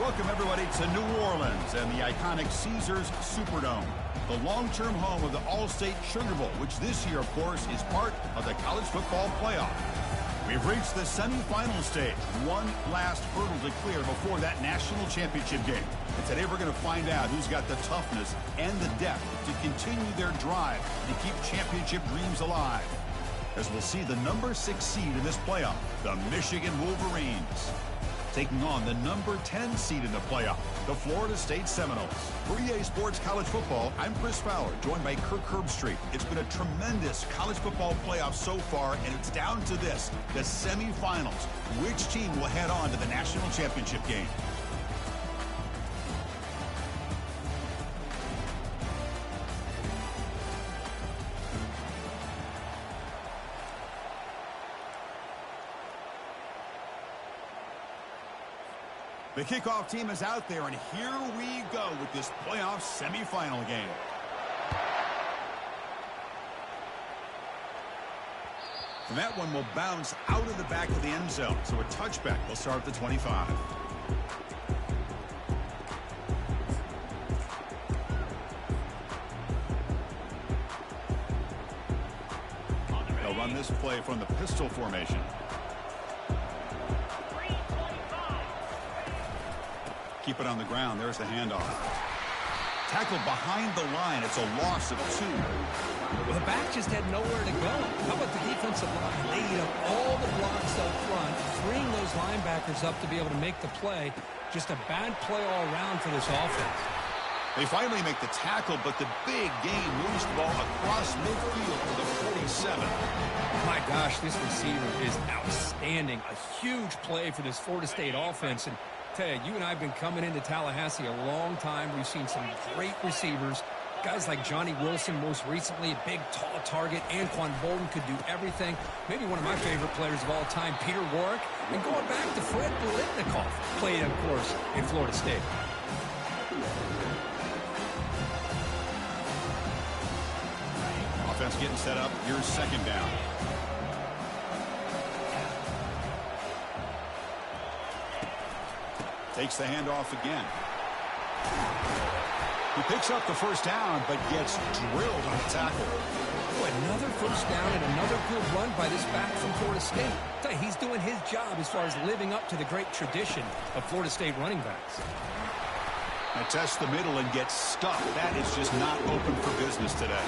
Welcome, everybody, to New Orleans and the iconic Caesars Superdome, the long-term home of the All-State Sugar Bowl, which this year, of course, is part of the college football playoff. We've reached the semifinal stage, one last hurdle to clear before that national championship game. And today we're going to find out who's got the toughness and the depth to continue their drive to keep championship dreams alive. As we'll see the number 6 seed in this playoff, the Michigan Wolverines, taking on the number 10 seed in the playoff, the Florida State Seminoles. For EA Sports College Football, I'm Chris Fowler, joined by Kirk Herbstreit. It's been a tremendous college football playoff so far, and it's down to this, the semifinals. Which team will head on to the national championship game? The kickoff team is out there, and here we go with this playoff semifinal game. And that one will bounce out of the back of the end zone, so a touchback will start at the 25. They'll run this play from the pistol formation. Keep it on the ground. There's the handoff. Tackled behind the line. It's a loss of 2. Well, the back just had nowhere to go. How about the defensive line? They eat up all the blocks up front, freeing those linebackers up to be able to make the play. Just a bad play all around for this offense. They finally make the tackle, but the big gain moves the ball across midfield to the 47. My gosh, this receiver is outstanding. A huge play for this Florida State offense. And tell you, you and I have been coming into Tallahassee a long time. We've seen some great receivers. Guys like Johnny Wilson, most recently, a big, tall target. Anquan Bolden could do everything. Maybe one of my favorite players of all time, Peter Warrick. And going back to Fred Biletnikoff, played, of course, in Florida State. Offense getting set up. Here's second down. Takes the handoff again. He picks up the first down, but gets drilled on the tackle. Boy, another first down and another good run by this back from Florida State. I tell you, he's doing his job as far as living up to the great tradition of Florida State running backs. Now tests the middle and gets stuck. That is just not open for business today.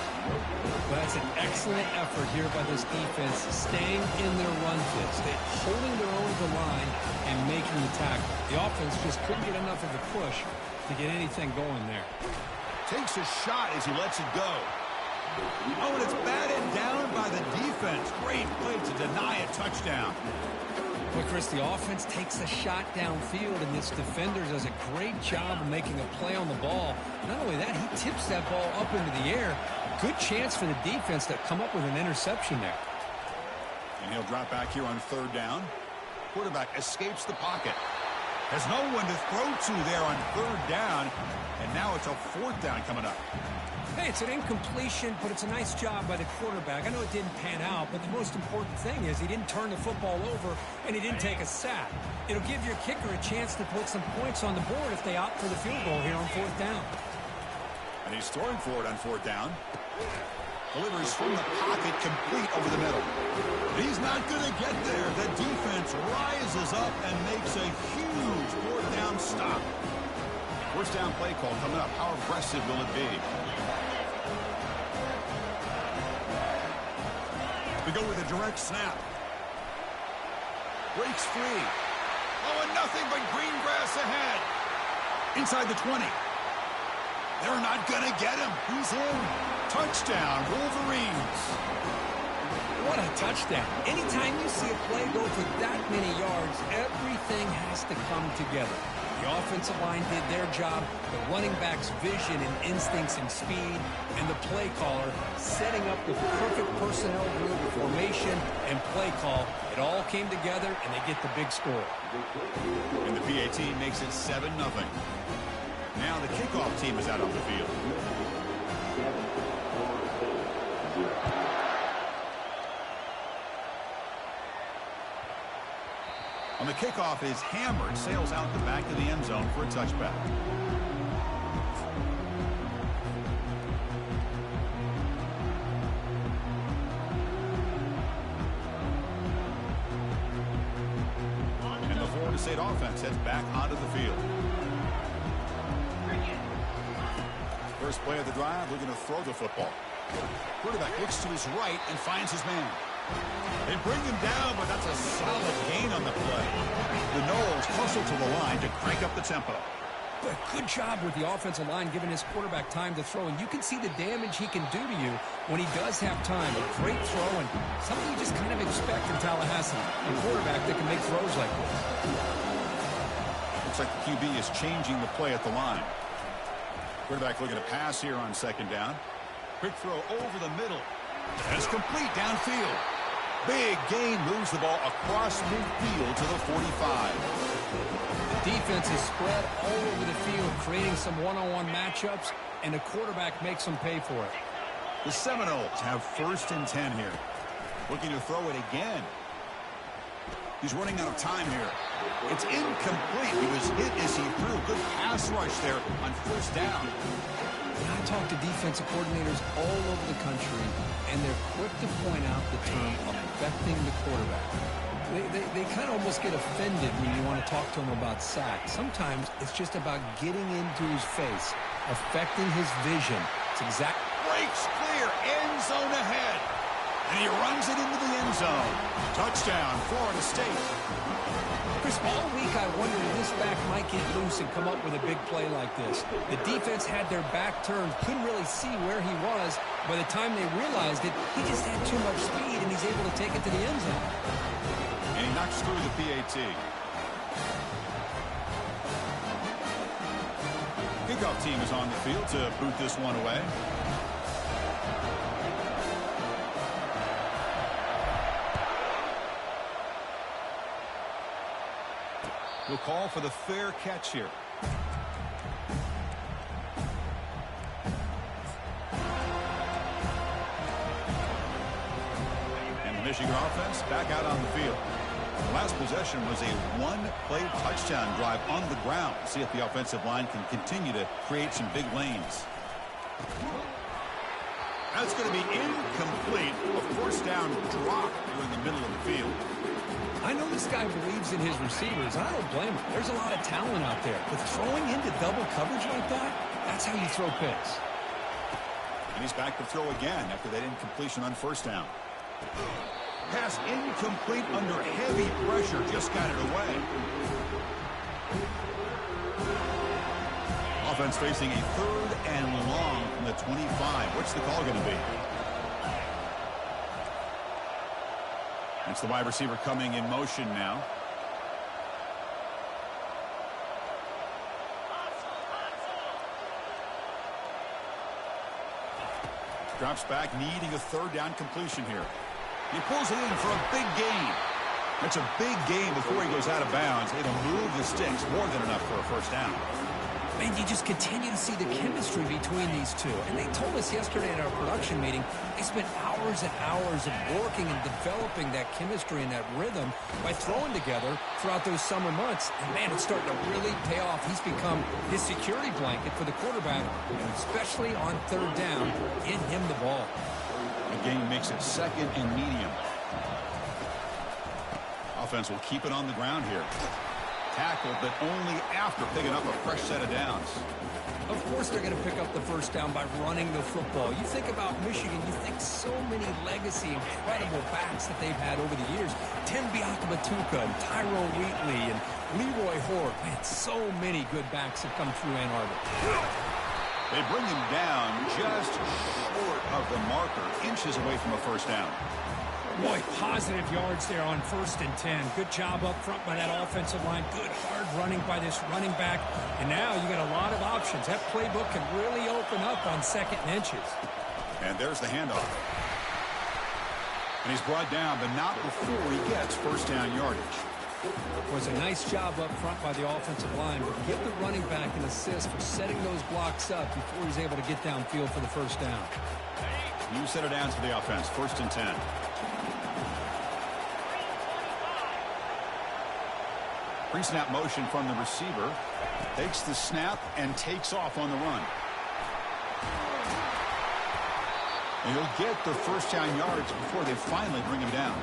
Well, that's an excellent effort here by this defense, staying in their run fits. They're holding their own to the line and making the tackle. The offense just couldn't get enough of a push to get anything going there. Takes a shot as he lets it go. Oh, and it's batted down by the defense. Great play to deny a touchdown. Well, Chris, the offense takes a shot downfield, and this defender does a great job of making a play on the ball. Not only that, he tips that ball up into the air. Good chance for the defense to come up with an interception there. And he'll drop back here on third down. Quarterback escapes the pocket. Has no one to throw to there on third down. And now it's a fourth down coming up. Hey, it's an incompletion, but it's a nice job by the quarterback. I know it didn't pan out, but the most important thing is he didn't turn the football over and he didn't take a sack. It'll give your kicker a chance to put some points on the board if they opt for the field goal here on fourth down. And he's throwing for it on fourth down. Delivers from the pocket, complete over the middle. He's not going to get there. The defense rises up and makes a huge fourth down stop. First down play call coming up. How aggressive will it be? We go with a direct snap. Breaks free. Oh, and nothing but green grass ahead. Inside the 20. They're not going to get him. He's in. Touchdown, Wolverines. What a touchdown. Anytime you see a play go for that many yards, everything has to come together. The offensive line did their job, the running back's vision and instincts and speed, and the play caller setting up the perfect personnel group, formation, and play call. It all came together, and they get the big score. And the PAT makes it 7-0. Now the kickoff team is out on the field. On And the kickoff is hammered, sails out the back of the end zone for a touchback. And the Florida State offense heads back onto the field. First play of the drive, looking to throw the football. Quarterback looks to his right and finds his man. They bring him down, but that's a solid gain on the play. The Noles hustle to the line to crank up the tempo. But good job with the offensive line giving his quarterback time to throw. And you can see the damage he can do to you when he does have time. A great throw and something you just kind of expect in Tallahassee. A quarterback that can make throws like this. Looks like the QB is changing the play at the line. Quarterback looking to pass here on second down. Quick throw over the middle. That's complete downfield. Big gain, moves the ball across midfield to the 45. The defense is spread all over the field, creating some one-on-one matchups, and the quarterback makes them pay for it. The Seminoles have 1st and 10 here. Looking to throw it again. He's running out of time here. It's incomplete. He was hit as he threw. Good pass rush there on 1st down. I talk to defensive coordinators all over the country, and they're quick to point out the term affecting the quarterback. They kind of almost get offended when you want to talk to them about sacks. Sometimes it's just about getting into his face, affecting his vision. It's exact. Breaks clear, end zone ahead. And he runs it into the end zone. Touchdown, Florida State. Chris, all week I wondered if this back might get loose and come up with a big play like this. The defense had their back turned, couldn't really see where he was. By the time they realized it, he just had too much speed, and he's able to take it to the end zone. And he knocks through the PAT. Kickoff team is on the field to boot this one away. We'll call for the fair catch here. And the Michigan offense back out on the field. The last possession was a one-play touchdown drive on the ground. See if the offensive line can continue to create some big lanes. That's going to be incomplete. A 1st down drop here in the middle of the field. I know this guy believes in his receivers. I don't blame him. There's a lot of talent out there. But throwing into double coverage like that, that's how you throw picks. And he's back to throw again after that incompletion on 1st down. Pass incomplete under heavy pressure. Just got it away. Offense facing a 3rd and long from the 25. What's the call going to be? It's the wide receiver coming in motion now. Drops back, needing a 3rd down completion here. He pulls it in for a big gain. That's a big gain before he goes out of bounds. It'll move the sticks, more than enough for a 1st down. Man, you just continue to see the chemistry between these two. And they told us yesterday at our production meeting, they spent hours and hours of working and developing that chemistry and that rhythm by throwing together throughout those summer months. And, man, it's starting to really pay off. He's become his security blanket for the quarterback, and especially on 3rd down, get him the ball. The game makes it 2nd and medium. Offense will keep it on the ground here. Tackled, but only after picking up a fresh set of downs. Of course they're going to pick up the 1st down by running the football. You think about Michigan, you think so many legacy, incredible backs that they've had over the years. Tim Biakabatuka and Tyrone Wheatley and Leroy Hort. Man, so many good backs have come through Ann Arbor. They bring him down just short of the marker, inches away from a 1st down. Boy, positive yards there on 1st and 10. Good job up front by that offensive line. Good hard running by this running back. And now you got a lot of options. That playbook can really open up on 2nd and inches. And there's the handoff. And he's brought down, but not before he gets 1st down yardage. Was a nice job up front by the offensive line, but give the running back an assist for setting those blocks up before he's able to get downfield for the 1st down. New set of downs for the offense, 1st and 10. Pre-snap motion from the receiver. Takes the snap and takes off on the run. And he'll get the first down yards before they finally bring him down.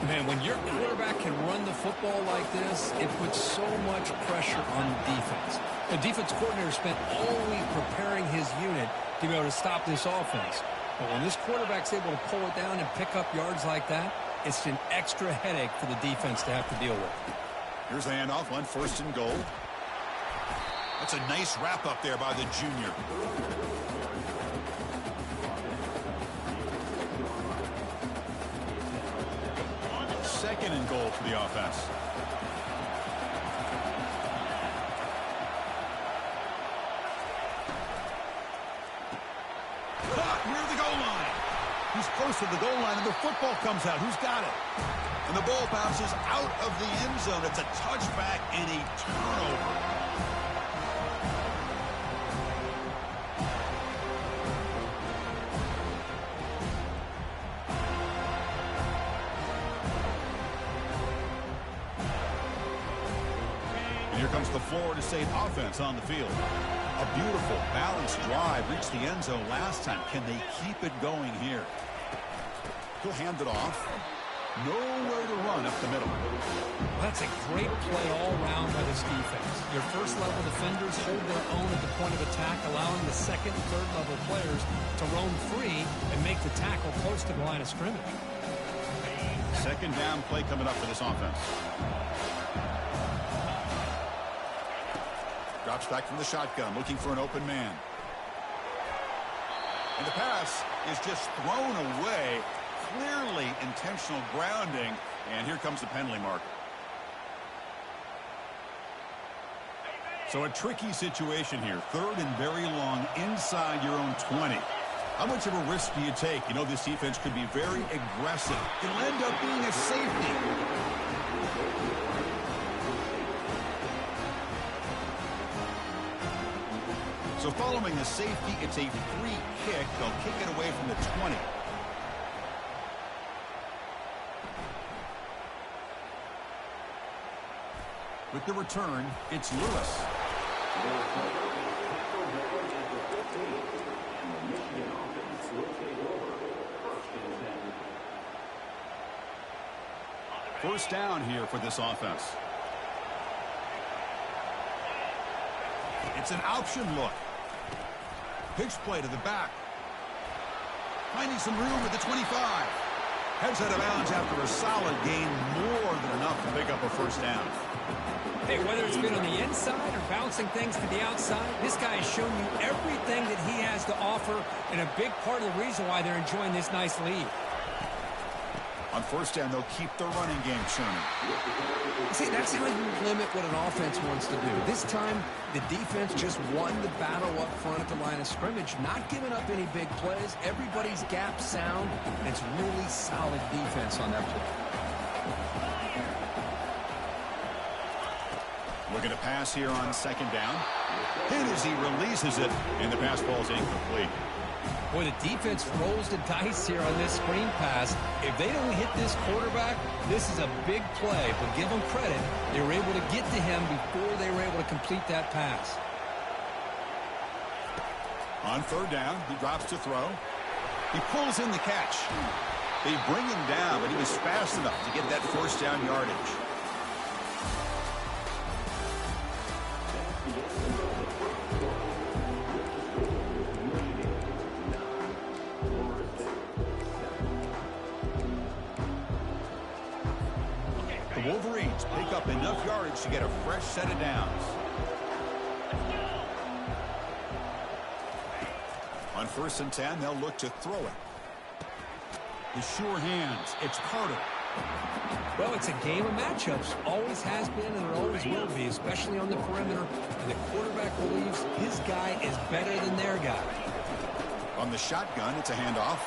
Man, when your quarterback can run the football like this, it puts so much pressure on the defense. The defense coordinator spent all week preparing his unit to be able to stop this offense. But when this quarterback's able to pull it down and pick up yards like that, it's an extra headache for the defense to have to deal with. Here's the handoff on 1st and goal. That's a nice wrap up there by the junior. 2nd and goal for the offense. Caught near the goal line. He's close to the goal line, and the football comes out. Who's got it? And the ball bounces out of the end zone. It's a touchback and a turnover. Here comes the Florida State offense on the field. A beautiful, balanced drive reached the end zone last time. Can they keep it going here? He'll hand it off. Nowhere to run up the middle. Well, that's a great play all around by this defense. Your first-level defenders hold their own at the point of attack, allowing the second and third-level players to roam free and make the tackle close to the line of scrimmage. 2nd down play coming up for this offense. Drops back from the shotgun, looking for an open man. And the pass is just thrown away. Clearly intentional grounding. And here comes the penalty marker. So a tricky situation here. 3rd and very long inside your own 20. How much of a risk do you take? You know this defense could be very aggressive. It'll end up being a safety. So following the safety, it's a free kick. They'll kick it away from the 20. With the return, it's Lewis. First down here for this offense. It's an option look. Pitch play to the back. Finding some room at the 25. Heads out of bounds after a solid gain, more than enough to pick up a first down. Hey, whether it's been on the inside or bouncing things to the outside, this guy has shown you everything that he has to offer, and a big part of the reason why they're enjoying this nice lead. On first down, they'll keep the running game churning. See, that's how you limit what an offense wants to do. This time, the defense just won the battle up front at the line of scrimmage, not giving up any big plays. Everybody's gap sound, and it's really solid defense on that play. Looking to pass here on 2nd down. Hit as he releases it, and the pass ball is incomplete. Boy, the defense rolls the dice here on this screen pass. If they don't hit this quarterback, this is a big play. But give them credit. They were able to get to him before they were able to complete that pass. On 3rd down, he drops to throw. He pulls in the catch. They bring him down, but he was fast enough to get that first down yardage. The Wolverines pick up enough yardage to get a fresh set of downs. On 1st and 10, they'll look to throw it. The sure hands. It's Carter. Well, it's a game of matchups. Always has been and it always will be, especially on the perimeter. And the quarterback believes his guy is better than their guy. On the shotgun, it's a handoff.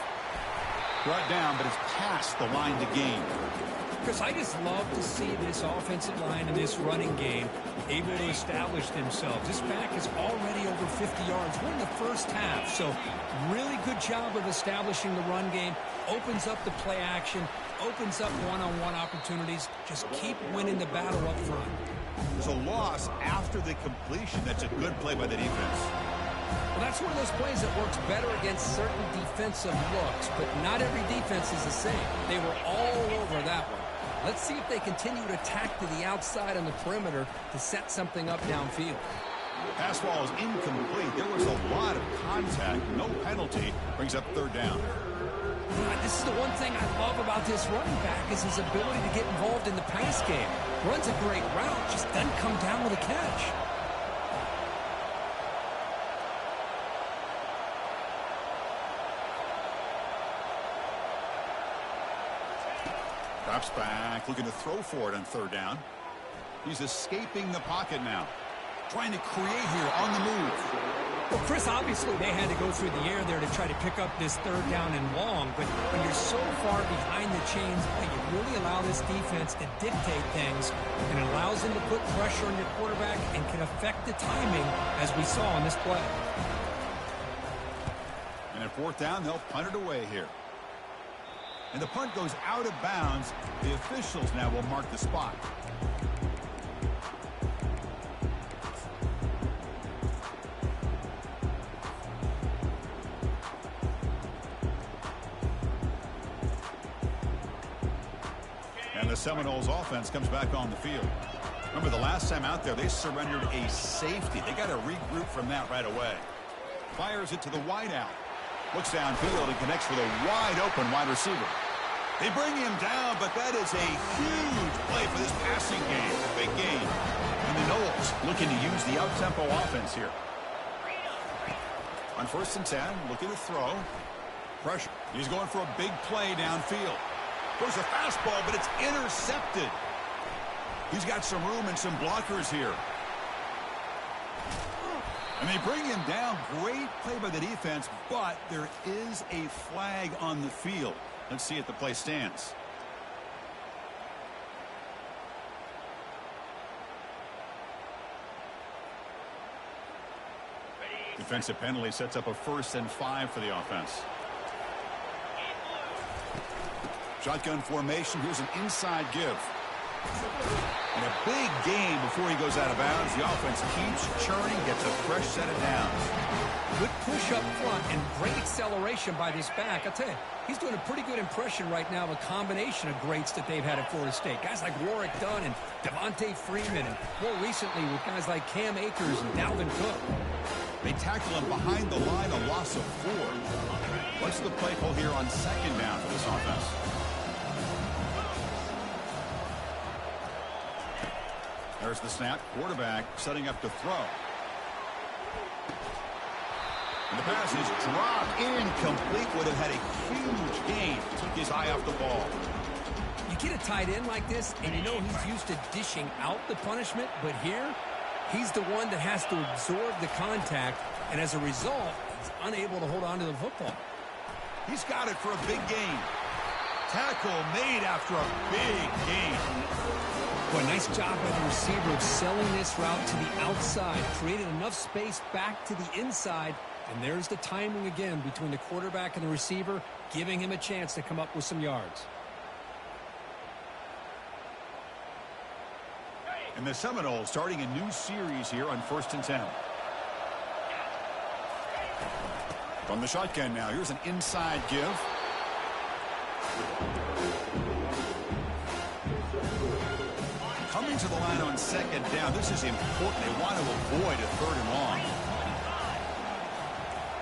Brought down, but it's past the line to gain. Chris, I just love to see this offensive line and this running game able to establish themselves. This back is already over 50 yards. We're in the first half, so really good job of establishing the run game. Opens up the play action, opens up one-on-one opportunities. Just keep winning the battle up front. There's a loss after the completion. That's a good play by the defense. Well, that's one of those plays that works better against certain defensive looks, but not every defense is the same. They were all over that one. Let's see if they continue to attack to the outside on the perimeter to set something up downfield. Pass ball is incomplete. There was a lot of contact. No penalty. Brings up third down. This is the one thing I love about this running back is his ability to get involved in the pass game. Runs a great route, just doesn't come down with a catch. Drops back, looking to throw for it on third down. He's escaping the pocket now. Trying to create here on the move. Well, Chris, obviously they had to go through the air there to try to pick up this third down and long, but when you're so far behind the chains, you really allow this defense to dictate things, and it allows them to put pressure on your quarterback and can affect the timing, as we saw in this play. And at fourth down, they'll punt it away here. And the punt goes out of bounds. The officials now will mark the spot. And the Seminoles offense comes back on the field. Remember the last time out there, they surrendered a safety. They got to regroup from that right away. Fires it to the wideout. Looks downfield and connects with a wide-open wide receiver. They bring him down, but that is a huge play for this passing game. Big gain. And the Noles looking to use the out-tempo offense here. On 1st and 10, looking to throw. Pressure. He's going for a big play downfield. Goes a fastball, but it's intercepted. He's got some room and some blockers here. And they bring him down. Great play by the defense, but there is a flag on the field. Let's see if the play stands. Defensive penalty sets up a 1st and 5 for the offense. Shotgun formation. Here's an inside give. And a big gain before he goes out of bounds. The offense keeps churning, gets a fresh set of downs. Good push up front and great acceleration by this back. I'll tell you, he's doing a pretty good impression right now of a combination of greats that they've had at Florida State. Guys like Warwick Dunn and Devontae Freeman, and more recently with guys like Cam Akers and Dalvin Cook. They tackle him behind the line, a loss of 4. What's the play call here on 2nd down for this offense? There's the snap. Quarterback setting up to throw. And the pass is dropped. Incomplete. Would have had a huge gain. Took his eye off the ball. You get a tight end like this, and you know he's used to dishing out the punishment, but here, he's the one that has to absorb the contact, and as a result, he's unable to hold on to the football. He's got it for a big gain. Tackle made after a big gain. Boy, nice job by the receiver of selling this route to the outside. Created enough space back to the inside. And there's the timing again between the quarterback and the receiver, giving him a chance to come up with some yards. And the Seminoles starting a new series here on 1st and 10. From the shotgun now. Here's an inside give. Coming to the line on 2nd down. This is important. They want to avoid a 3rd and long.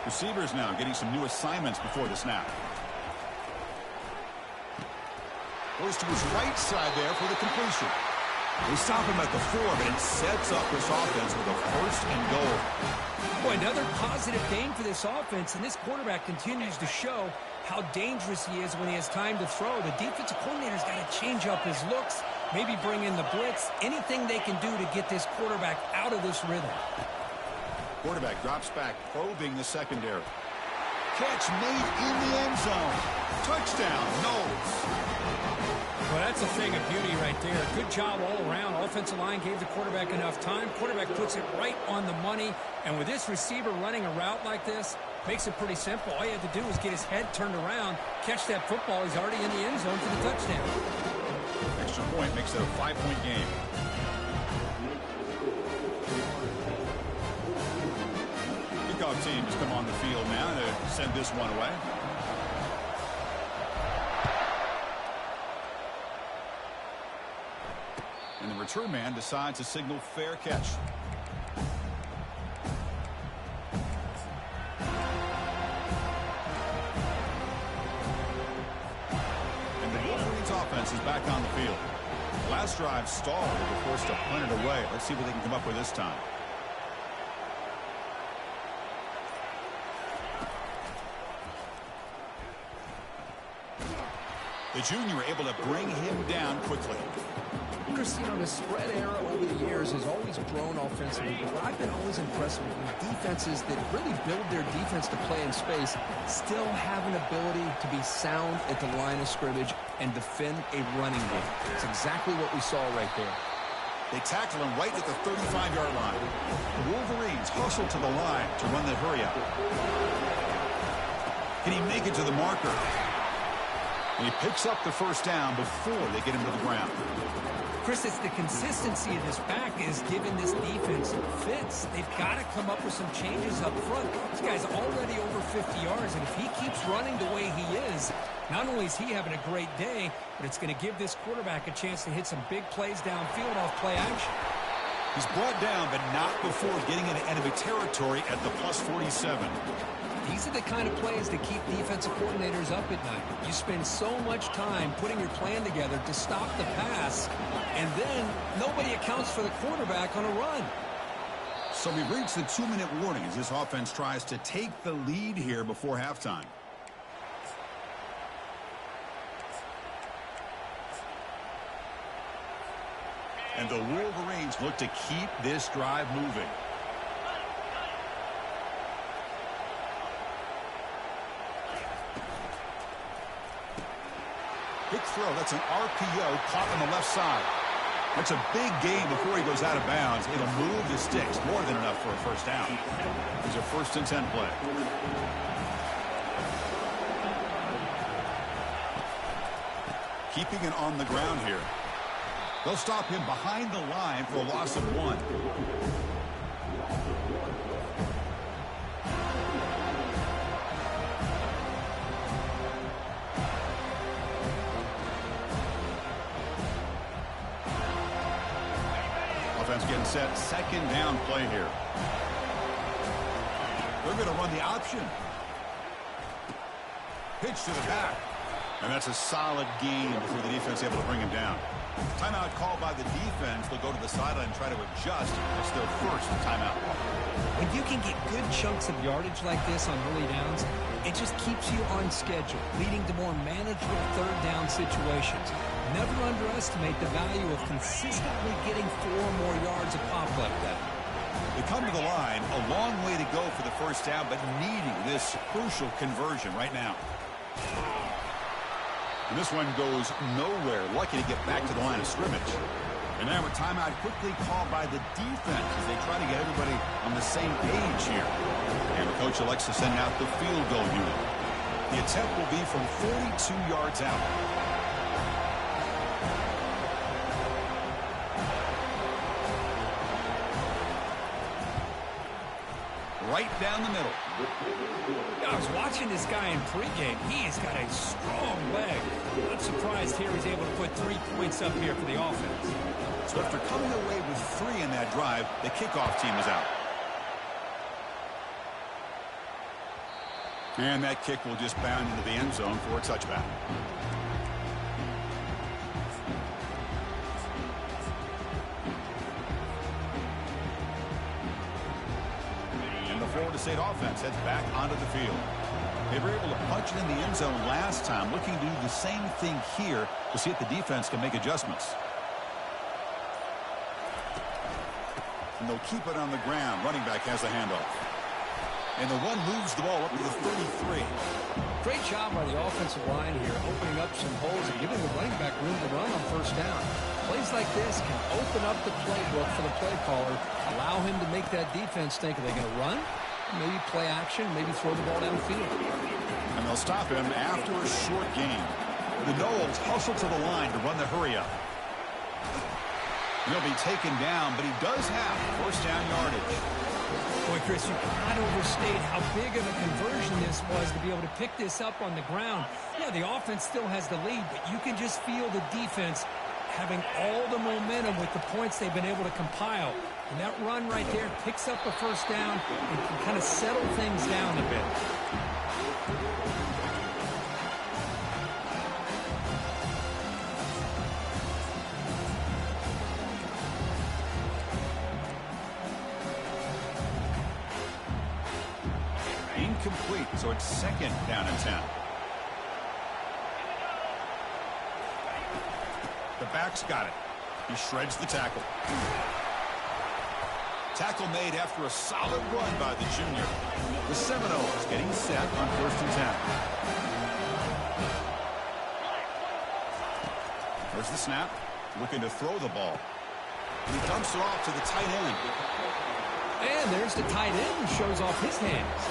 Receivers now getting some new assignments before the snap. Goes to his right side there for the completion. They stop him at the 4, but it sets up this offense with a 1st and goal. Boy, another positive gain for this offense, and this quarterback continues to show how dangerous he is when he has time to throw. The defensive coordinator's got to change up his looks, maybe bring in the blitz, anything they can do to get this quarterback out of this rhythm. Quarterback drops back, probing the secondary. catch made in the end zone. Touchdown, Knowles. Well, that's a thing of beauty right there. Good job all around. Offensive line gave the quarterback enough time. Quarterback puts it right on the money. And with this receiver running a route like this, makes it pretty simple. All you have to do is get his head turned around, catch that football. He's already in the end zone for the touchdown. Extra point makes it a 5-point game. Kickoff team has come on the field now to send this one away. And the return man decides to signal fair catch. And the Wolverines offense is back on the field. Last drive stalled. They were forced to punt it away. Let's see what they can come up with this time. The junior able to bring him down quickly. Christine, the spread era over the years has always grown offensively, but what I've been always impressed with defenses that really build their defense to play in space still have an ability to be sound at the line of scrimmage and defend a running game. It's exactly what we saw right there. They tackle him right at the 35-yard line. The Wolverines hustle to the line to run the hurry up. Can he make it to the marker? And he picks up the first down before they get him to the ground. Chris, it's the consistency of this back is giving this defense fits. They've got to come up with some changes up front. This guy's already over 50 yards, and if he keeps running the way he is, not only is he having a great day, but it's going to give this quarterback a chance to hit some big plays downfield off play action. He's brought down, but not before getting into enemy territory at the plus 47. These are the kind of plays that keep defensive coordinators up at night. You spend so much time putting your plan together to stop the pass, and then nobody accounts for the quarterback on a run. So we've reached the 2-minute warning as this offense tries to take the lead here before halftime. And the Wolverines look to keep this drive moving. Big throw. That's an RPO caught on the left side. That's a big gain before he goes out of bounds. It'll move the sticks. More than enough for a first down. It's a 1st and 10 play. Keeping it on the ground here. They'll stop him behind the line for a loss of 1. Offense getting set. 2nd down play here. They're going to run the option. Pitch to the back. And that's a solid gain before the defense is able to bring him down. Timeout called by the defense. They'll go to the sideline and try to adjust. It's their first timeout. When you can get good chunks of yardage like this on early downs, it just keeps you on schedule, leading to more manageable 3rd down situations. Never underestimate the value of consistently getting 4 more yards a pop like that. They come to the line, a long way to go for the first down, but needing this crucial conversion right now. And this one goes nowhere. Lucky to get back to the line of scrimmage. And now a timeout quickly called by the defense as they try to get everybody on the same page here. And the coach elects to send out the field goal unit. The attempt will be from 42 yards out. Right down the middle. I was watching this guy in pregame. He has got a strong leg. I'm surprised here he's able to put 3 points up here for the offense. So after coming away with 3 in that drive, the kickoff team is out. And that kick will just bound into the end zone for a touchback. Florida State offense heads back onto the field. They were able to punch it in the end zone last time, looking to do the same thing here to see if the defense can make adjustments. And they'll keep it on the ground. Running back has the handoff. And the one moves the ball up to the 33. Great job by the offensive line here, opening up some holes and giving the running back room to run on first down. Plays like this can open up the playbook for the play caller, allow him to make that defense think, are they going to run? Maybe play action, maybe throw the ball downfield. And they'll stop him after a short gain. The Noles hustle to the line to run the hurry up. He'll be taken down, but he does have first down yardage. Boy, Chris, you cannot overstate how big of a conversion this was to be able to pick this up on the ground. Yeah, the offense still has the lead, but you can just feel the defense having all the momentum with the points they've been able to compile. And that run right there picks up a first down and can kind of settle things down a bit. Incomplete, so it's second down and 10. The back's got it. He shreds the tackle. Tackle made after a solid run by the junior. The Seminoles getting set on first and 10. There's the snap. Looking to throw the ball. And he dumps it off to the tight end. And there's the tight end who shows off his hands.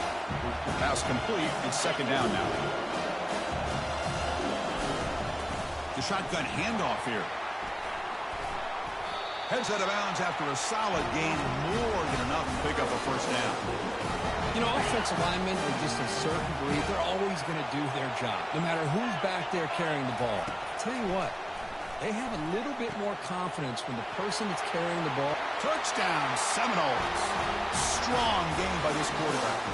Pass complete. It's second down now. The shotgun handoff here. Heads out of bounds after a solid gain. More than enough to pick up a first down. You know, offensive linemen are just a certain breed. They're always going to do their job, no matter who's back there carrying the ball. I'll tell you what, they have a little bit more confidence when the person that's carrying the ball. Touchdown, Seminoles. Strong game by this quarterback.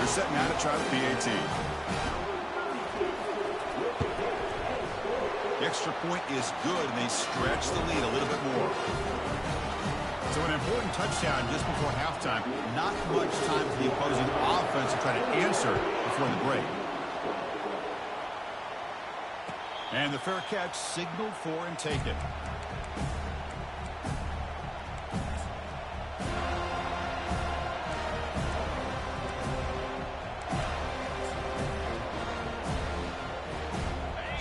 They're setting out to try the PAT. The extra point is good, and they stretch the lead a little bit more. So an important touchdown just before halftime. Not much time for the opposing offense to try to answer before the break. And the fair catch signaled for and taken.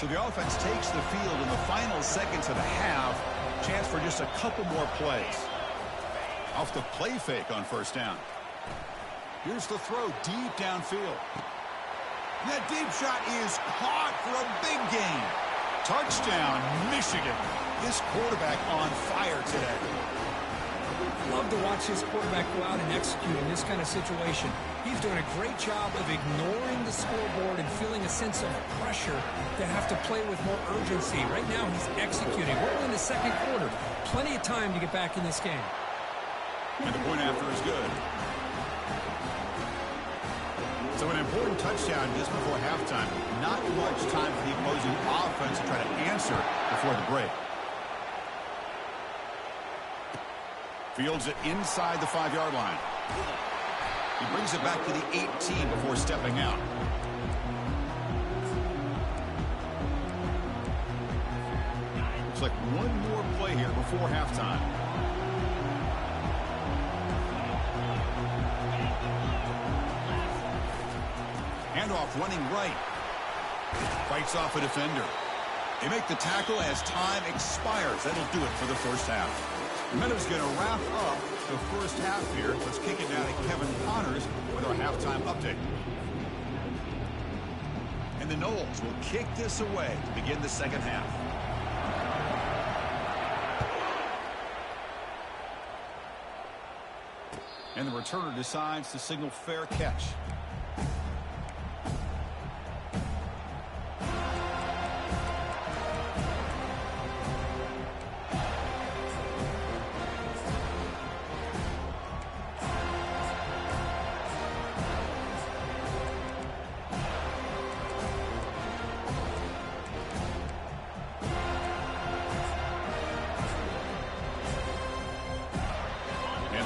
So the offense takes the field in the final seconds of the half. Chance for just a couple more plays. Off the play fake on first down. Here's the throw deep downfield. That deep shot is caught for a big gain. Touchdown, Michigan. This quarterback on fire today. Love to watch this quarterback go out and execute in this kind of situation. He's doing a great job of ignoring the scoreboard and feeling a sense of pressure to have to play with more urgency. Right now, he's executing. We're in the second quarter. Plenty of time to get back in this game. And the point after is good. So an important touchdown just before halftime. Not much time for the opposing offense to try to answer before the break. Fields it inside the 5-yard line. He brings it back to the 18 before stepping out. Looks like one more play here before halftime. Handoff running right. Fights off a defender. They make the tackle as time expires. That'll do it for the first half. Meadow's going to wrap up the first half here. Let's kick it down to Kevin Connors with our halftime update. And the Noles will kick this away to begin the second half. And the returner decides to signal fair catch.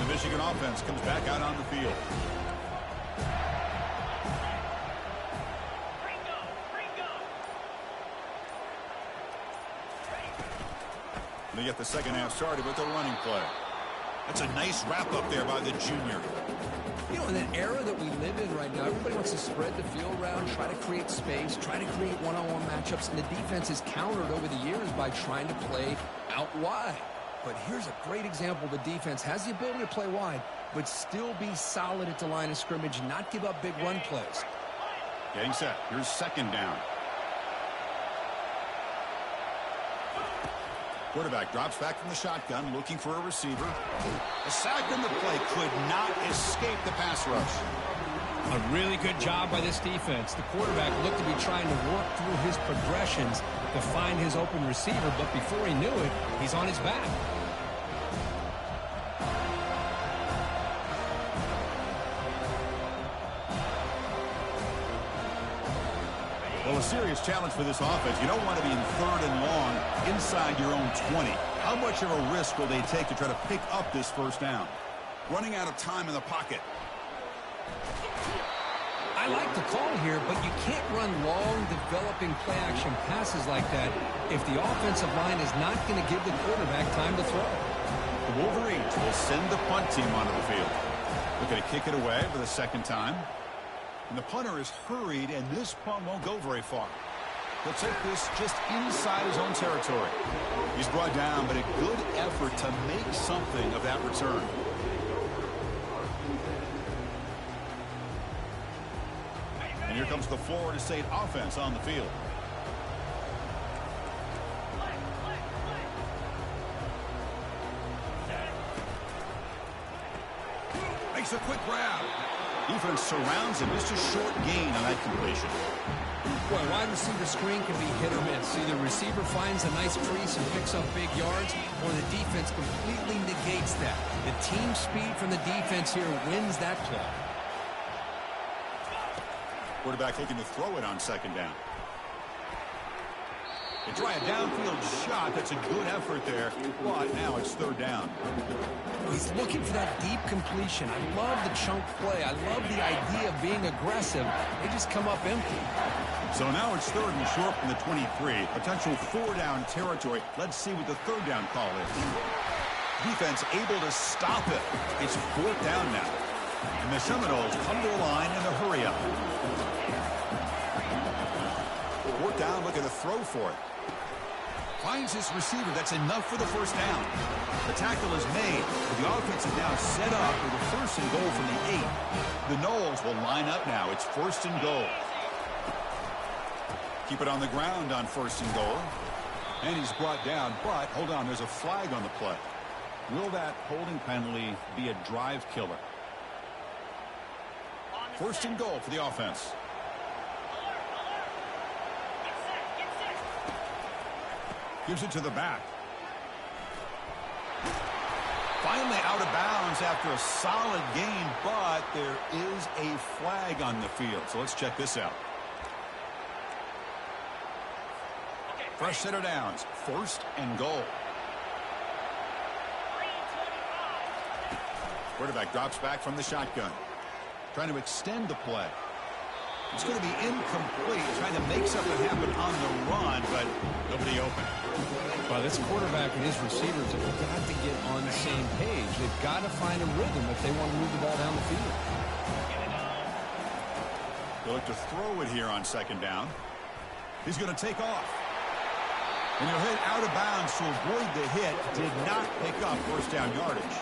Michigan offense comes back out on the field. They get the second half started with the running play. That's a nice wrap up there by the junior. You know, in an era that we live in right now, everybody wants to spread the field around, try to create space, try to create one-on-one matchups, and the defense is countered over the years by trying to play out wide. But here's a great example. The defense has the ability to play wide, but still be solid at the line of scrimmage and not give up big run plays. Getting set. Here's second down. Quarterback drops back from the shotgun, looking for a receiver. A sack in the play, could not escape the pass rush. A really good job by this defense. The quarterback looked to be trying to work through his progressions to find his open receiver, but before he knew it, he's on his back. Well, a serious challenge for this offense. You don't want to be in third and long inside your own 20. How much of a risk will they take to try to pick up this first down? Running out of time in the pocket. I like the call here, but you can't run long, developing play-action passes like that if the offensive line is not going to give the quarterback time to throw. The Wolverines will send the punt team onto the field. Looking to kick it away for the second time. And the punter is hurried, and this punt won't go very far. He'll take this just inside his own territory. He's brought down, but a good effort to make something of that return. And here comes the Florida State offense on the field. Makes a quick grab. Defense surrounds him. Just a short gain on that completion. Boy, wide receiver screen can be hit or miss. Either receiver finds a nice crease and picks up big yards, or the defense completely negates that. The team speed from the defense here wins that play. Quarterback looking to throw it on second down. They try a downfield shot. That's a good effort there, but now it's third down. He's looking for that deep completion. I love the chunk play. I love the idea of being aggressive. They just come up empty. So now it's third and short from the 23. Potential four-down territory. Let's see what the third down call is. Defense able to stop it. It's fourth down now. And the Seminoles come to the line in a hurry-up. Fourth down, looking to throw for it. Finds his receiver. That's enough for the first down. The tackle is made. The offense is now set up with a first and goal from the 8. The Noles will line up now. It's first and goal. Keep it on the ground on first and goal. And he's brought down, but hold on, there's a flag on the play. Will that holding penalty be a drive killer? First and goal for the offense. Gives it to the back. Finally out of bounds after a solid game, but there is a flag on the field. So let's check this out. Fresh set of downs. First and goal. Quarterback drops back from the shotgun. Trying to extend the play. It's going to be incomplete. Trying to make something happen on the run, but nobody open. Well, this quarterback and his receivers have got to get on the same page. They've got to find a rhythm if they want to move the ball down the field. They'll look to throw it here on second down. He's going to take off. And he'll hit out of bounds to avoid the hit. Did not pick up first down yardage.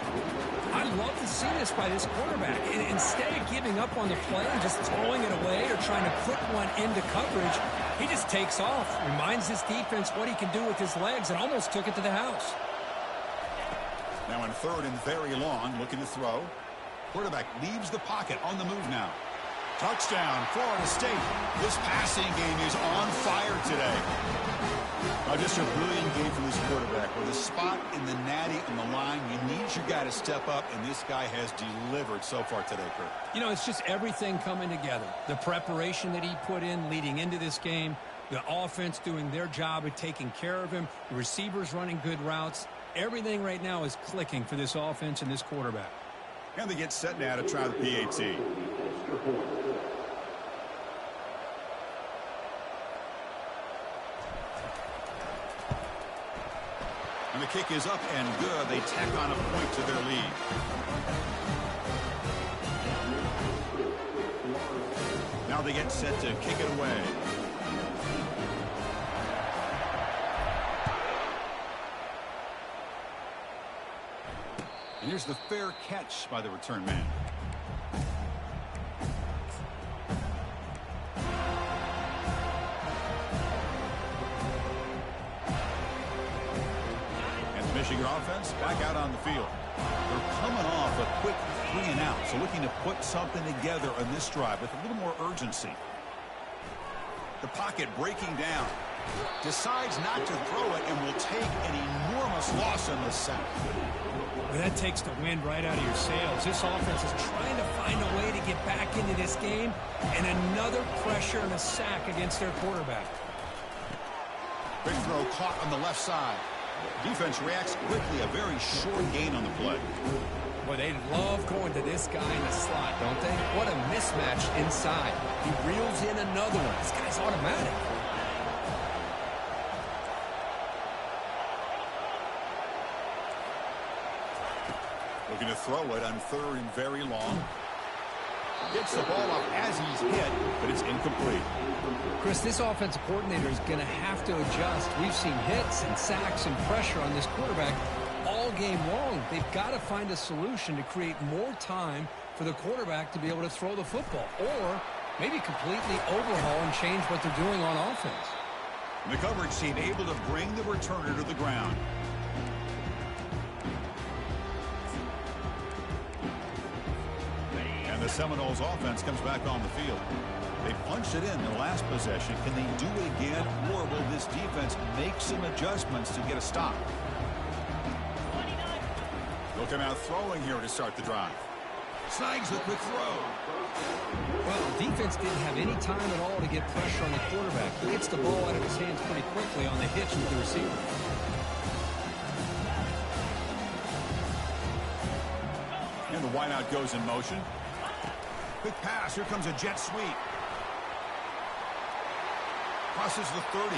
I love to see this by this quarterback. And instead of giving up on the play and just throwing it away or trying to put one into coverage, he just takes off. Reminds this defense what he can do with his legs and almost took it to the house. Now in third and very long, looking to throw. Quarterback leaves the pocket, on the move now. Touchdown, Florida State. This passing game is on fire today. Just a brilliant game from this quarterback. With a spot in the natty on the line, you need your guy to step up, and this guy has delivered so far today, Kurt. You know, it's just everything coming together. The preparation that he put in leading into this game, the offense doing their job of taking care of him, the receivers running good routes. Everything right now is clicking for this offense and this quarterback. And they get set now to try the PAT. And the kick is up and good. They tack on a point to their lead. get set to kick it away. And here's the fair catch by the return man. And the Michigan offense back out on the field. They're coming off a quick 3-and-out, so looking to put something together on this drive with a little more urgency. The pocket breaking down. Decides not to throw it and will take an enormous loss on this sack. Well, that takes the wind right out of your sails. This offense is trying to find a way to get back into this game, and another pressure and a sack against their quarterback. Big throw caught on the left side. Defense reacts quickly, a very short gain on the play. Boy, they love going to this guy in the slot, don't they? What a mismatch inside. He reels in another one. This guy's automatic. Looking to throw it on 3rd and very long. Gets the ball up as he's hit, but it's incomplete. Chris, this offensive coordinator is going to have to adjust. We've seen hits and sacks and pressure on this quarterback all game long. They've got to find a solution to create more time for the quarterback to be able to throw the football, or maybe completely overhaul and change what they're doing on offense. And the coverage team able to bring the returner to the ground. And the Seminoles offense comes back on the field. They punched it in the last possession. Can they do it again, or will this defense make some adjustments to get a stop? They'll come out throwing here to start the drive. Snags the quick throw. Well, the defense didn't have any time at all to get pressure on the quarterback. He gets the ball out of his hands pretty quickly on the hitch with the receiver. And the wideout goes in motion. Quick pass. Here comes a jet sweep. Crosses the 30.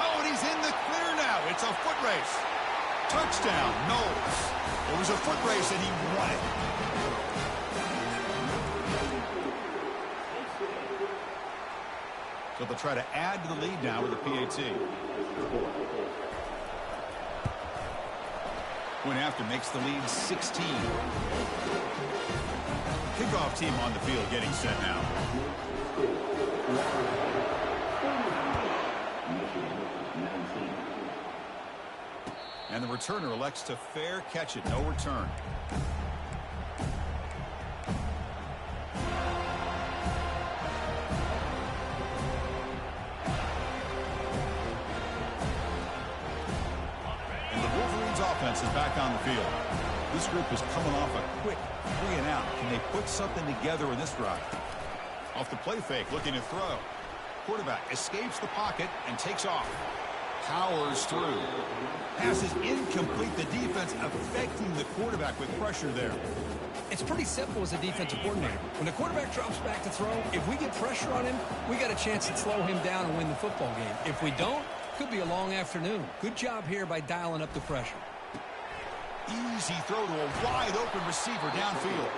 Oh, and he's in the clear now. It's a foot race. Touchdown, Knowles. It was a foot race, and he won it. So they'll try to add to the lead now with a PAT. Point after makes the lead 16. Kickoff team on the field getting set now. And the returner elects to fair catch it. No return. And the Wolverines offense is back on the field. This group is coming off a quick 3-and-out. Can they put something together in this drive? Off the play fake, looking to throw. Quarterback escapes the pocket and takes off. Powers through. Pass is incomplete. The defense affecting the quarterback with pressure there. It's pretty simple as a defensive coordinator. When the quarterback drops back to throw, if we get pressure on him, we got a chance to slow him down and win the football game. If we don't, could be a long afternoon. Good job here by dialing up the pressure. Easy throw to a wide-open receiver downfield.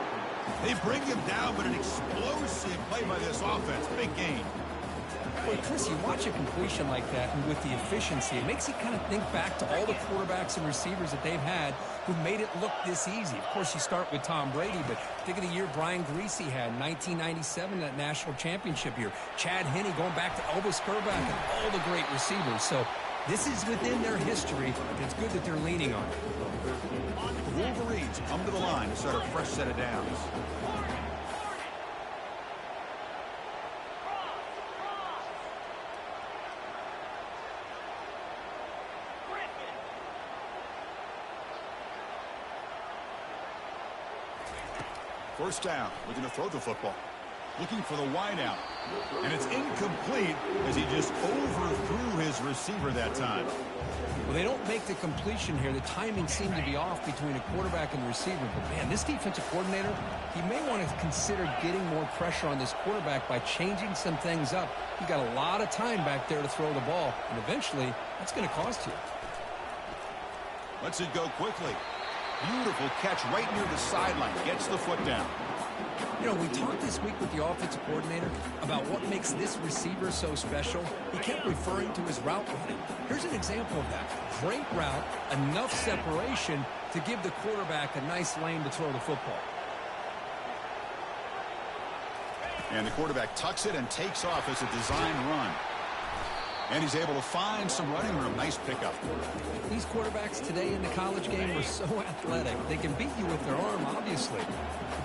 They bring him down, but an explosive play by this offense. Big gain. Boy, Chris, you watch a completion like that, and with the efficiency, it makes you kind of think back to all the quarterbacks and receivers that they've had who made it look this easy. Of course, you start with Tom Brady, but think of the year Brian Greasy had in 1997, that national championship year. Chad Henne going back to Elvis Grbac and all the great receivers. So this is within their history, and it's good that they're leaning on it. The Wolverines come to the line to start a fresh set of downs. First down, looking to throw the football. Looking for the wideout. And it's incomplete as he just overthrew his receiver that time. Well, they don't make the completion here. The timing seemed to be off between a quarterback and the receiver. But, man, this defensive coordinator, he may want to consider getting more pressure on this quarterback by changing some things up. You got a lot of time back there to throw the ball, and eventually that's going to cost you. Lets it go quickly. Beautiful catch right near the sideline. Gets the foot down. You know, we talked this week with the offensive coordinator about what makes this receiver so special. He kept referring to his route running. Here's an example of that. Great route, enough separation to give the quarterback a nice lane to throw the football. And the quarterback tucks it and takes off as a design run. And he's able to find some running room. Nice pickup. These quarterbacks today in the college game are so athletic. They can beat you with their arm, obviously.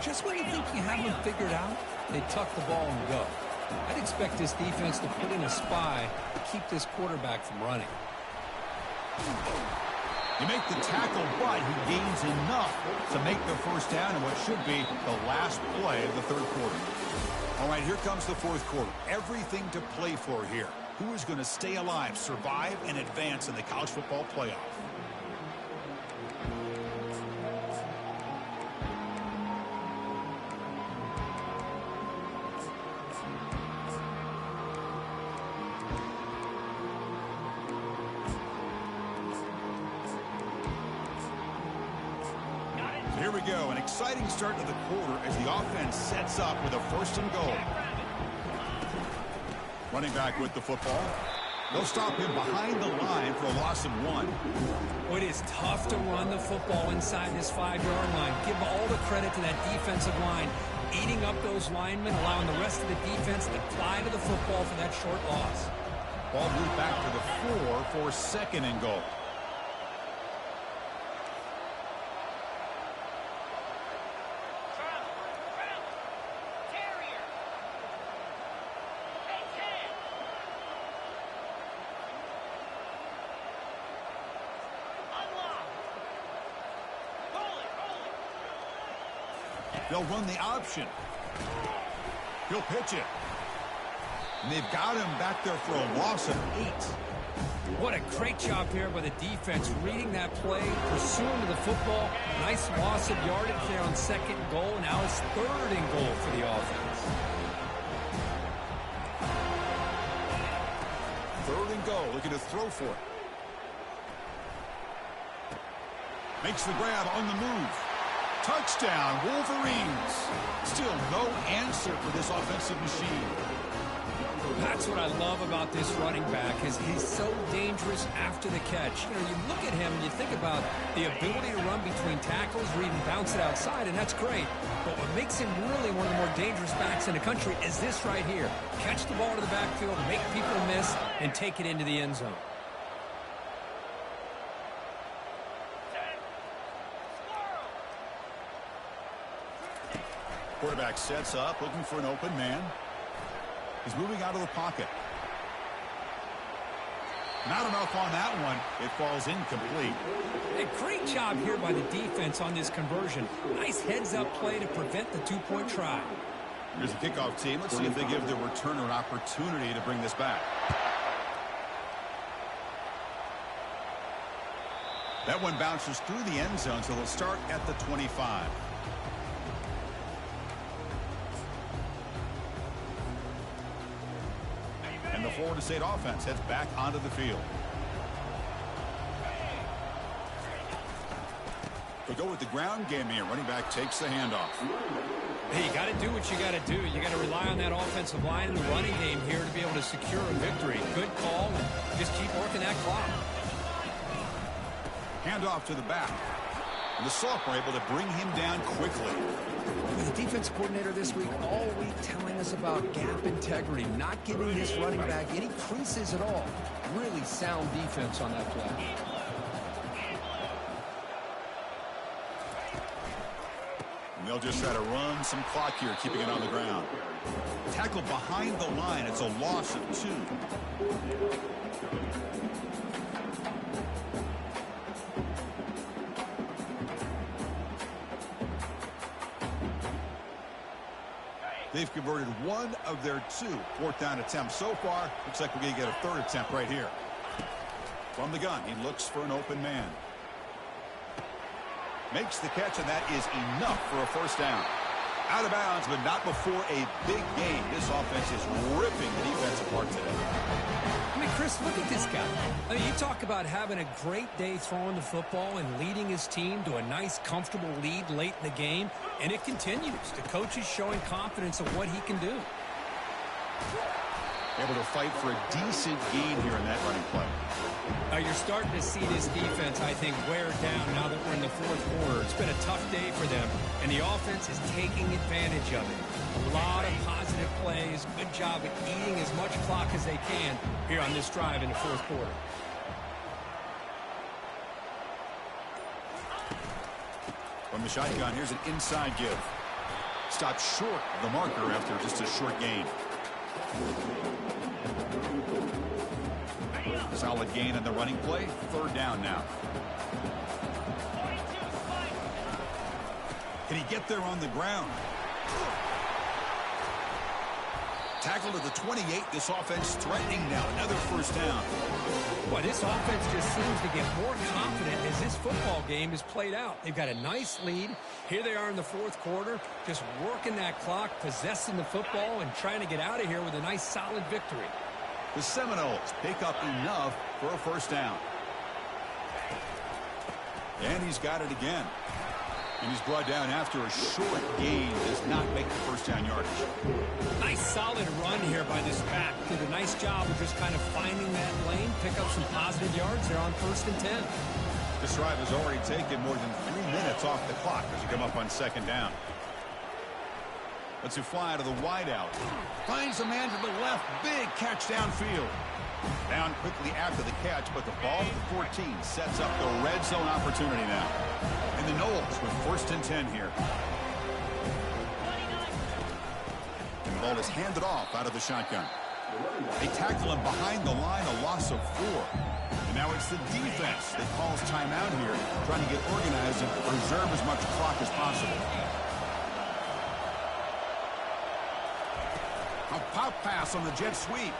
Just when you think you have them figured out, they tuck the ball and go. I'd expect this defense to put in a spy to keep this quarterback from running. You make the tackle, but he gains enough to make the first down in what should be the last play of the third quarter. All right, here comes the fourth quarter. Everything to play for here. Who is going to stay alive, survive, and advance in the college football playoff? Here we go, an exciting start to the quarter as the offense sets up with a 1st and goal. Running back with the football. They'll stop him behind the line for a loss of 1. Well, it is tough to run the football inside this 5-yard line. Give all the credit to that defensive line, eating up those linemen, allowing the rest of the defense to fly to the football for that short loss. Ball moved back to the 4 for 2nd and goal. They'll run the option. He'll pitch it. And they've got him back there for a loss of 8. What a great job here by the defense, reading that play, pursuing the football. Nice loss of yardage there on 2nd and goal. Now it's 3rd and goal for the offense. 3rd and goal, looking to throw for it. Makes the grab on the move. Touchdown, Wolverines. Still no answer for this offensive machine. That's what I love about this running back, is he's so dangerous after the catch. You know, you look at him and you think about the ability to run between tackles or even bounce it outside, and that's great. But what makes him really one of the more dangerous backs in the country is this right here. Catch the ball to the backfield, make people miss, and take it into the end zone. Quarterback sets up, looking for an open man. He's moving out of the pocket. Not enough on that one. It falls incomplete. A great job here by the defense on this conversion. Nice heads-up play to prevent the 2-point try. Here's the kickoff team. Let's see if they give the returner an opportunity to bring this back. That one bounces through the end zone, so they'll start at the 25. And the Florida State offense heads back onto the field. They go with the ground game here. Running back takes the handoff. Hey, you got to do what you got to do. You got to rely on that offensive line in the running game here to be able to secure a victory. Good call. Just keep working that clock. Handoff to the back. And the Salk were able to bring him down quickly. The defense coordinator this week all week telling us about gap integrity, not giving this running back any creases at all. Really sound defense on that play. And they'll just try to run some clock here, keeping it on the ground. Tackle behind the line. It's a loss of 2. They've converted 1 of their 2 4th down attempts so far. Looks like we're going to get a 3rd attempt right here. From the gun, he looks for an open man. Makes the catch, and that is enough for a 1st down. Out of bounds, but not before a big game. This offense is ripping the defense apart today. I mean, Chris, look at this guy. I mean, you talk about having a great day throwing the football and leading his team to a nice, comfortable lead late in the game, and it continues. The coach is showing confidence of what he can do. Able to fight for a decent gain here in that running play. Now you're starting to see this defense, I think, wear down now that we're in the fourth quarter. It's been a tough day for them, and the offense is taking advantage of it. A lot of positive plays. Good job at eating as much clock as they can here on this drive in the fourth quarter. From the shotgun, here's an inside give. Stopped short of the marker after just a short gain. Solid gain on the running play. Third down now. Can he get there on the ground? Tackled at the 28. This offense threatening now. Another first down. Boy, this offense just seems to get more confident as this football game is played out. They've got a nice lead. Here they are in the fourth quarter, just working that clock, possessing the football, and trying to get out of here with a nice, solid victory. The Seminoles pick up enough for a first down. And he's got it again. And he's brought down after a short gain. Does not make the first down yardage. Nice solid run here by this back. Did a nice job of just kind of finding that lane, pick up some positive yards there on 1st and 10. This drive has already taken more than 3 minutes off the clock as you come up on second down. Let's fly to the wideout. Finds a man to the left. Big catch downfield. Down quickly after the catch, but the ball at the 14 sets up the red zone opportunity now. And the Noles with 1st and 10 here. And the ball is handed off out of the shotgun. They tackle him behind the line, a loss of 4. And now it's the defense that calls timeout here, trying to get organized and preserve as much clock as possible. A pop pass on the jet sweep.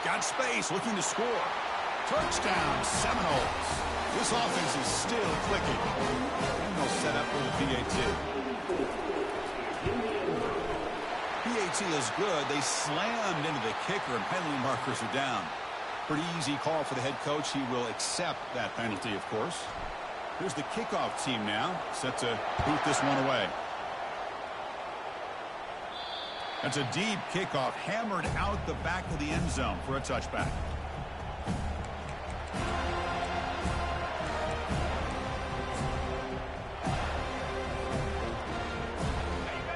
Got space, looking to score. Touchdown, Seminoles. This offense is still clicking. And they'll set up for the PAT. PAT is good. They slammed into the kicker, and penalty markers are down. Pretty easy call for the head coach. He will accept that penalty, of course. Here's the kickoff team now, set to boot this one away. That's a deep kickoff, hammered out the back of the end zone for a touchback.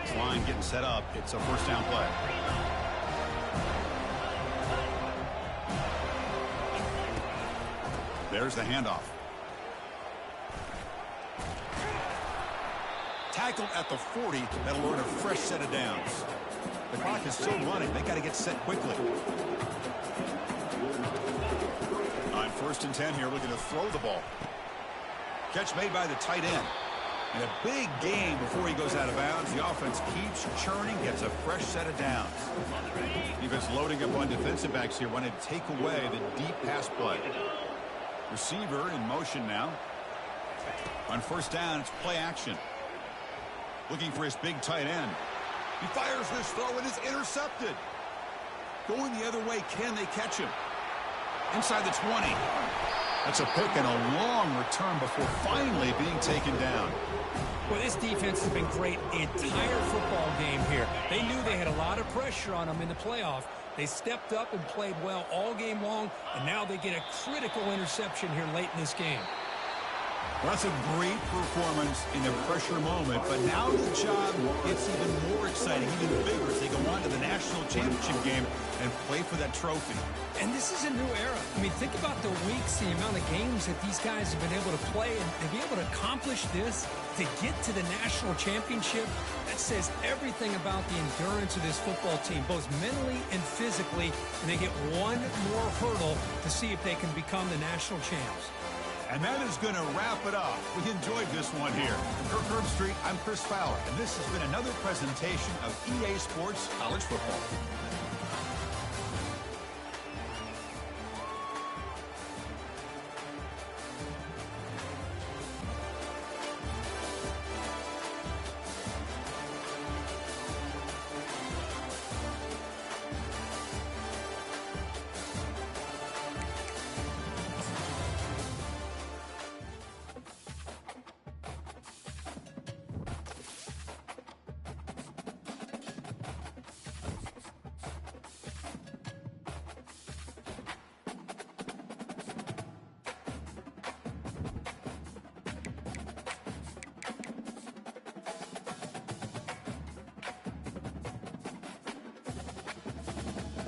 This line getting set up. It's a first down play. There's the handoff. Tackled at the 40. That'll earn a fresh set of downs. The clock is still running. They got to get set quickly. On 1st and 10 here, looking to throw the ball. Catch made by the tight end. And a big gain before he goes out of bounds. The offense keeps churning, gets a fresh set of downs. Defense loading up on defensive backs here, wanting to take away the deep pass play. Receiver in motion now. On 1st down, it's play action. Looking for his big tight end. He fires this throw and is intercepted. Going the other way, can they catch him? Inside the 20. That's a pick and a long return before finally being taken down. Well, this defense has been great the entire football game here. They knew they had a lot of pressure on them in the playoff. They stepped up and played well all game long, and now they get a critical interception here late in this game. Well, that's a great performance in a pressure moment, but now the job gets even more exciting, even bigger as they go on to the national championship game and play for that trophy. And this is a new era. I mean, think about the weeks, the amount of games that these guys have been able to play, and to be able to accomplish this, to get to the national championship, that says everything about the endurance of this football team, both mentally and physically, and they get one more hurdle to see if they can become the national champs. And that is going to wrap it up. We enjoyed this one here. From Kirk Street, I'm Chris Fowler, and this has been another presentation of EA Sports College Football.